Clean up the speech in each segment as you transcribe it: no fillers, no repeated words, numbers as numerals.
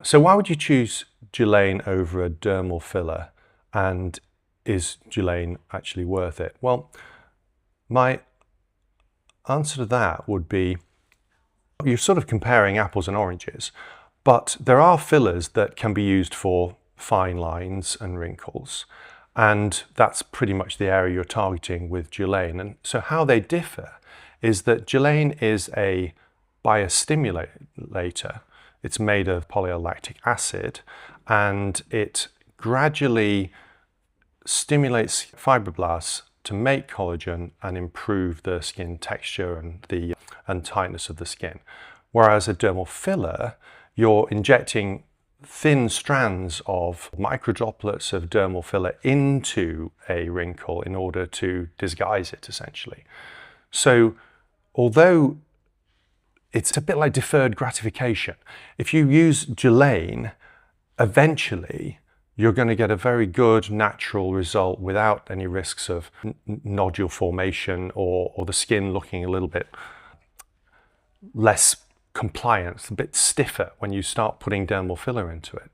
So why would you choose Jülaine over a dermal filler, and is Jülaine actually worth it? Well, my answer to that would be, you're sort of comparing apples and oranges, but there are fillers that can be used for fine lines and wrinkles, and that's pretty much the area you're targeting with Jülaine. And so how they differ is that Jülaine is a biostimulator. It's made of poly-L-lactic acid, and it gradually stimulates fibroblasts to make collagen and improve the skin texture and tightness of the skin. Whereas a dermal filler, you're injecting thin strands of microdroplets of dermal filler into a wrinkle in order to disguise it, essentially. So although it's a bit like deferred gratification, if you use Jülaine, eventually you're going to get a very good natural result without any risks of nodule formation or the skin looking a little bit less compliant, a bit stiffer when you start putting dermal filler into it.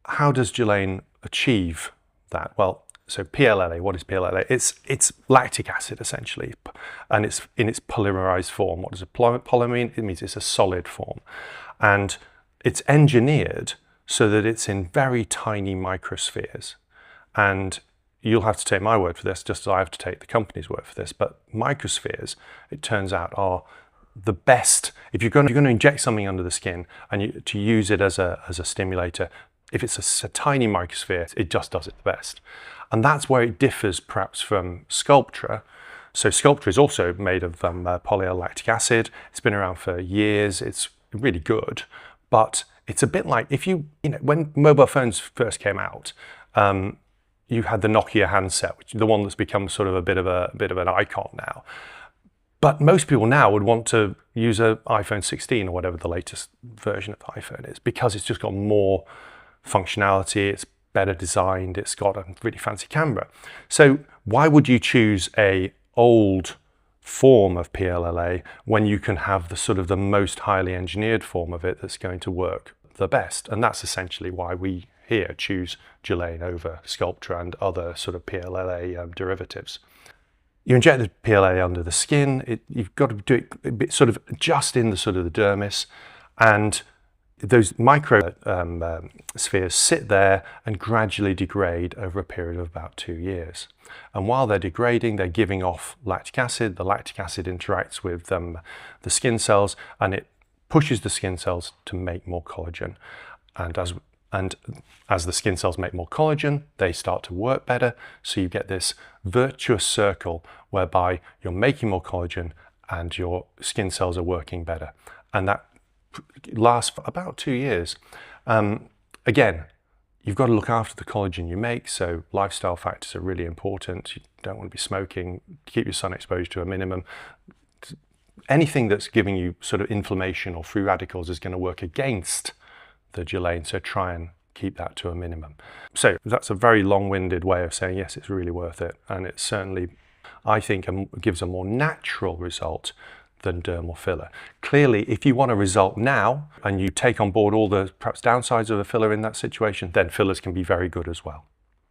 How does Jülaine achieve that? Well, so PLLA, what is PLLA? It's lactic acid, essentially, and it's in its polymerized form. What does a polymer mean? It means it's a solid form, and it's engineered so that it's in very tiny microspheres. And you'll have to take my word for this, just as I have to take the company's word for this, but microspheres, it turns out, are the best. If you're going to inject something under the skin and to use it as a stimulator, if it's a tiny microsphere, it just does it the best. And that's where it differs perhaps from Sculptra. So Sculptra is also made of poly-L-lactic acid. It's been around for years. It's really good, but it's a bit like when mobile phones first came out, you had the Nokia handset, which is the one that's become sort of a bit of an icon now. But most people now would want to use an iPhone 16 or whatever the latest version of the iPhone is, because it's just got more functionality, it's better designed, it's got a really fancy camera. So why would you choose a old form of PLLA when you can have the sort of the most highly engineered form of it that's going to work the best? And that's essentially why we here choose Jülaine over Sculptra and other sort of PLLA derivatives. You inject the PLLA under the skin. You've got to do it a bit sort of just in the sort of the dermis, and those microspheres sit there and gradually degrade over a period of about 2 years. And while they're degrading, they're giving off lactic acid. The lactic acid interacts with the skin cells, and it pushes the skin cells to make more collagen. And as the skin cells make more collagen, they start to work better. So you get this virtuous circle whereby you're making more collagen and your skin cells are working better. And that lasts for about 2 years. Again, you've got to look after the collagen you make, so lifestyle factors are really important. You don't want to be smoking, keep your sun exposure to a minimum. Anything that's giving you sort of inflammation or free radicals is going to work against the Jülaine, so try and keep that to a minimum. So that's a very long-winded way of saying yes, it's really worth it, and it certainly, I think, gives a more natural result than dermal filler. Clearly, if you want a result now and you take on board all the perhaps downsides of a filler in that situation, then fillers can be very good as well.